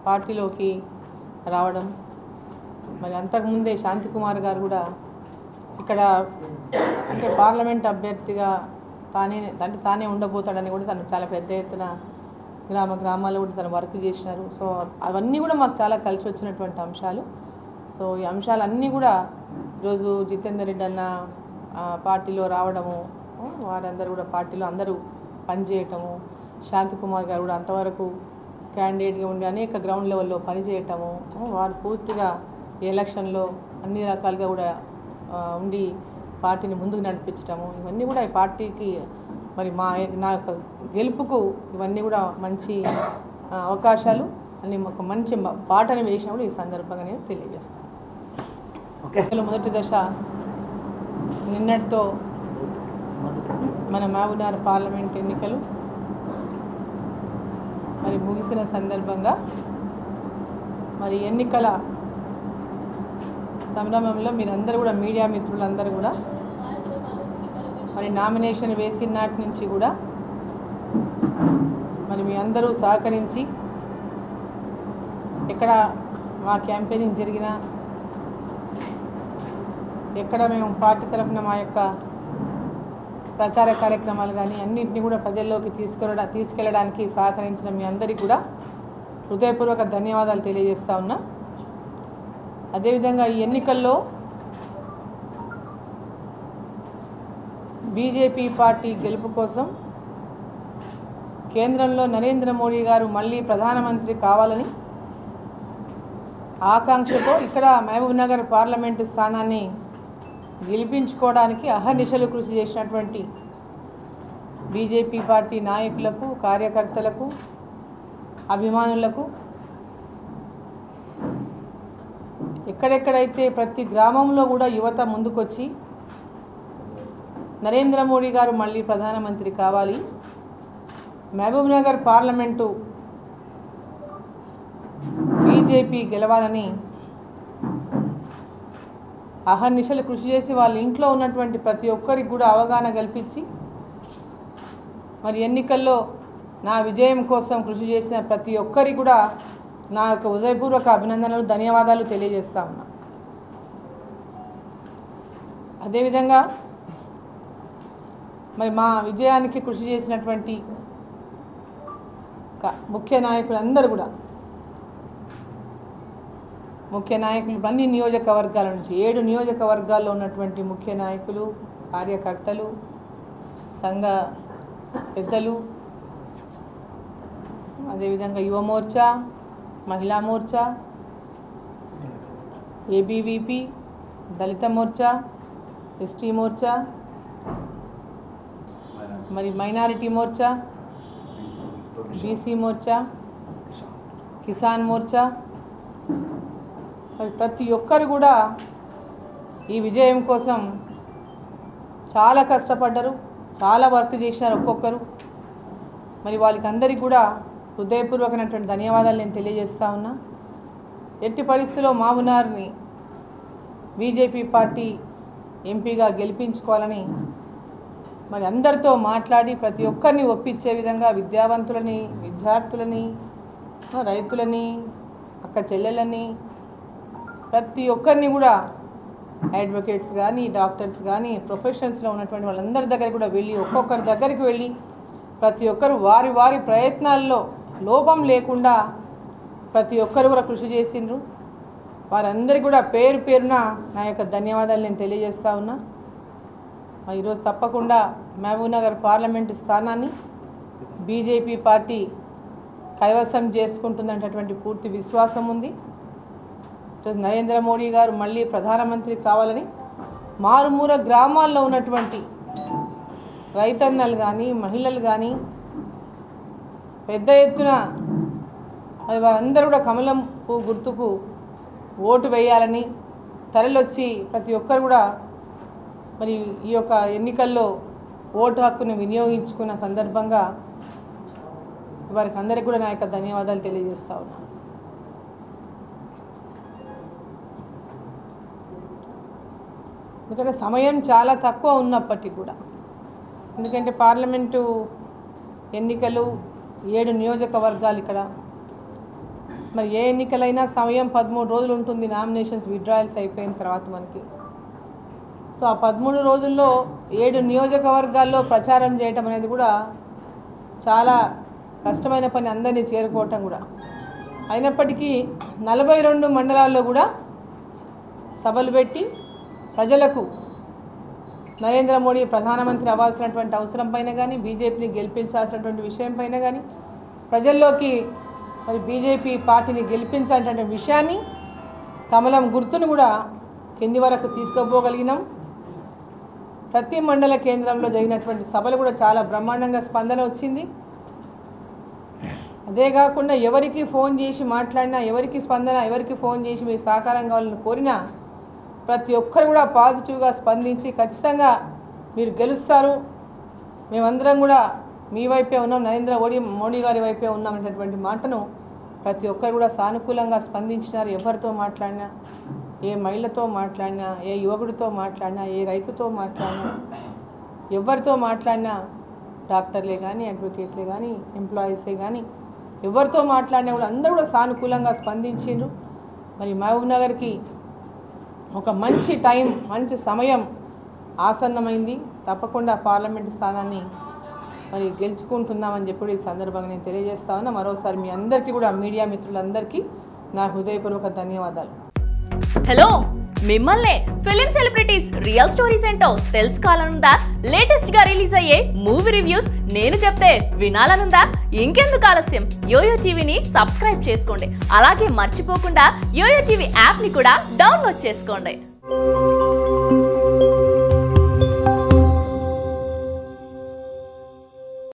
పార్టీలోకి రావడం, మరి అంతకుముందే శాంతికుమార్ గారు కూడా ఇక్కడ అంటే పార్లమెంట్ అభ్యర్థిగా తానే ఉండబోతాడని కూడా తను చాలా పెద్ద ఎత్తున గ్రామాల్లో కూడా తను వర్క్ చేసినారు. సో అవన్నీ కూడా మాకు చాలా కలిసి వచ్చినటువంటి అంశాలు. సో ఈ అంశాలన్నీ కూడా ఈరోజు జితేందర్ రెడ్డి అన్న పార్టీలో రావడము, వారందరూ కూడా పార్టీలో అందరూ పనిచేయటము, శాంతికుమార్ గారు కూడా అంతవరకు క్యాండిడేట్గా ఉండి అనేక గ్రౌండ్ లెవెల్లో పనిచేయటము, వారు పూర్తిగా ఎలక్షన్లో అన్ని రకాలుగా కూడా ఉండి పార్టీని ముందుకు నడిపించటము, ఇవన్నీ కూడా ఈ పార్టీకి మరి నా యొక్క గెలుపుకు ఇవన్నీ కూడా మంచి అవకాశాలు అని ఒక మంచి బాటను వేసినప్పుడు ఈ సందర్భంగా నేను తెలియజేస్తాను. మొదటి దశ నిన్నటితో మన మహబూబ్నగర్ పార్లమెంట్ ఎన్నికలు మరి ముగిసిన సందర్భంగా మరి ఎన్నికల సంగ్రామంలో మీరందరూ కూడా మీడియా మిత్రులందరూ కూడా మరి నామినేషన్ వేసిన నాటి నుంచి కూడా మరి మీ అందరూ సహకరించి ఎక్కడ మా క్యాంపెయినింగ్ జరిగినా, ఎక్కడ మేము పార్టీ తరఫున మా యొక్క ప్రచార కార్యక్రమాలు కానీ అన్నింటినీ కూడా ప్రజల్లోకి తీసుకెళ్ళడానికి సహకరించిన మీ అందరికీ కూడా హృదయపూర్వక ధన్యవాదాలు తెలియజేస్తా ఉన్నా. అదేవిధంగా ఈ ఎన్నికల్లో బీజేపీ పార్టీ గెలుపు కోసం కేంద్రంలో నరేంద్ర మోడీ గారు మళ్ళీ ప్రధానమంత్రి కావాలని ఆకాంక్షతో ఇక్కడ మహబూబ్నగర్ పార్లమెంటు స్థానాన్ని గెలిపించుకోవడానికి అహర్నిశలు కృషి చేసినటువంటి బీజేపీ పార్టీ నాయకులకు, కార్యకర్తలకు, అభిమానులకు, ఎక్కడెక్కడైతే ప్రతి గ్రామంలో కూడా యువత ముందుకొచ్చి నరేంద్ర మోడీ గారు మళ్ళీ ప్రధానమంత్రి కావాలి, మహబూబ్నగర్ పార్లమెంటు బీజేపీ గెలవాలని అహర్నిశలు కృషి చేసి వాళ్ళ ఇంట్లో ఉన్నటువంటి ప్రతి ఒక్కరికి కూడా అవగాహన కల్పించి మరి ఎన్నికల్లో నా విజయం కోసం కృషి చేసిన ప్రతి ఒక్కరికి కూడా నా యొక్క హృదయపూర్వక అభినందనలు, ధన్యవాదాలు తెలియజేస్తా ఉన్నా. అదేవిధంగా మరి మా విజయానికి కృషి చేసినటువంటి ముఖ్య నాయకులందరూ కూడా, ముఖ్య నాయకులు అన్ని నియోజకవర్గాల నుంచి 7 నియోజకవర్గాల్లో ఉన్నటువంటి ముఖ్య నాయకులు, కార్యకర్తలు, సంఘ పెద్దలు, అదేవిధంగా యువ మోర్చా, మహిళా మోర్చా, ఏబీవీపీ, దళిత మోర్చా, ఎస్టీ మోర్చా, మరి మైనారిటీ మోర్చా, బీసీ మోర్చా, కిసాన్ మోర్చా, మరి ప్రతి ఒక్కరు కూడా ఈ విజయం కోసం చాలా కష్టపడ్డారు, చాలా వర్క్ చేసినారు ఒక్కొక్కరు. మరి వాళ్ళకి అందరికీ కూడా హృదయపూర్వకమైనటువంటి ధన్యవాదాలు నేను తెలియజేస్తా ఉన్నా. ఎట్టి పరిస్థితుల్లో మహబూబ్నగర్ని బీజేపీ పార్టీ ఎంపీగా గెలిపించుకోవాలని మరి అందరితో మాట్లాడి ప్రతి ఒక్కరిని ఒప్పించే విధంగా విద్యావంతులని, విద్యార్థులని, రైతులని, అక్క చెల్లెలని, ప్రతి ఒక్కరిని కూడా అడ్వకేట్స్ కానీ, డాక్టర్స్ కానీ, ప్రొఫెషనల్స్లో ఉన్నటువంటి వాళ్ళందరి దగ్గర కూడా వెళ్ళి ఒక్కొక్కరి దగ్గరికి వెళ్ళి ప్రతి ఒక్కరు వారి వారి ప్రయత్నాల్లో లోపం లేకుండా ప్రతి ఒక్కరు కూడా కృషి చేసిండ్రు. వారందరికీ కూడా పేరు పేరున నా యొక్క ధన్యవాదాలు నేను తెలియజేస్తా ఉన్నా. ఈరోజు తప్పకుండా మహబూబ్నగర్ పార్లమెంటు స్థానాన్ని బీజేపీ పార్టీ కైవసం చేసుకుంటుందనేటటువంటి పూర్తి విశ్వాసం ఉంది. నరేంద్ర మోడీ గారు మళ్ళీ ప్రధానమంత్రి కావాలని మారుమూల గ్రామాల్లో ఉన్నటువంటి రైతన్నలు కానీ, మహిళలు కానీ పెద్ద ఎత్తున వారందరూ కూడా కమలం పువ్వు గుర్తుకు ఓటు వేయాలని తరలొచ్చి ప్రతి ఒక్కరు కూడా మరి ఈ యొక్క ఎన్నికల్లో ఓటు హక్కును వినియోగించుకున్న సందర్భంగా వారికి అందరికీ కూడా నా యొక్క ధన్యవాదాలు తెలియజేస్తా ఉన్నాను. ఎందుకంటే సమయం చాలా తక్కువ ఉన్నప్పటికీ కూడా, ఎందుకంటే పార్లమెంటు ఎన్నికలు 7 నియోజకవర్గాలు ఇక్కడ మరి ఏ ఎన్నికలైనా సమయం 13 రోజులు ఉంటుంది నామినేషన్స్ విత్డ్రాయల్స్ అయిపోయిన తర్వాత మనకి. సో ఆ 13 రోజుల్లో 7 నియోజకవర్గాల్లో ప్రచారం చేయటం అనేది కూడా చాలా కష్టమైన పని, అందరినీ చేరుకోవటం కూడా. అయినప్పటికీ 42 మండలాల్లో కూడా సభలు పెట్టి ప్రజలకు నరేంద్ర మోడీ ప్రధానమంత్రి అవ్వాల్సినటువంటి అవసరం పైన కానీ, బీజేపీని గెలిపించాల్సినటువంటి విషయం పైన కానీ, ప్రజల్లోకి మరి బీజేపీ పార్టీని గెలిపించాలనే విషయాన్ని, కమలం గుర్తును కూడా కింది వరకు తీసుకుపోగలిగినాం. ప్రతి మండల కేంద్రంలో జరిగినటువంటి సభలు కూడా చాలా బ్రహ్మాండంగా స్పందన వచ్చింది. అదే కాకుండా ఎవరికి ఫోన్ చేసి మాట్లాడినా, ఎవరికి స్పందన, ఎవరికి ఫోన్ చేసి మీరు సహకారం కావాలని కోరినా ప్రతి ఒక్కరు కూడా పాజిటివ్గా స్పందించి ఖచ్చితంగా మీరు గెలుస్తారు, మేమందరం కూడా మీ వైపే ఉన్నాం, నరేంద్ర మోడీ గారి వైపే ఉన్నాం అనేటటువంటి మాటను ప్రతి ఒక్కరు కూడా సానుకూలంగా స్పందించినారు. ఎవరితో మాట్లాడినా, ఏ మహిళతో మాట్లాడినా, ఏ యువకుడితో మాట్లాడినా, ఏ రైతుతో మాట్లాడినా, ఎవరితో మాట్లాడినా, డాక్టర్లే కానీ, అడ్వకేట్లే కానీ, ఎంప్లాయీసే కానీ, ఎవరితో మాట్లాడినా కూడా అందరూ కూడా సానుకూలంగా స్పందించారు. మరి మహబూబ్నగర్కి ఒక మంచి టైం, మంచి సమయం ఆసన్నమైంది. తప్పకుండా పార్లమెంటు స్థానాన్ని మరి గెలుచుకుంటున్నామని చెప్పి ఈ సందర్భంగా నేను తెలియజేస్తా ఉన్నా. మరోసారి మీ అందరికీ కూడా, మీడియా మిత్రులందరికీ నా హృదయపూర్వక ధన్యవాదాలు. హలో, మిమ్మల్నే ఫిలిం సెలబ్రిటీస్ రియల్ స్టోరీస్ ఏంటో తెలుసుకోవాలనుందా? లేటెస్ట్ గా రిలీజ్ అయ్యే మూవీ రివ్యూస్ నేను చెప్తే వినాలనుందా? ఇంకెందుకు ఆలస్యం, యోయో టీవీని సబ్స్క్రైబ్ చేసుకోండి. అలాగే మర్చిపోకుండా యోయో టీవీ యాప్ ని కూడా డౌన్లోడ్ చేసుకోండి.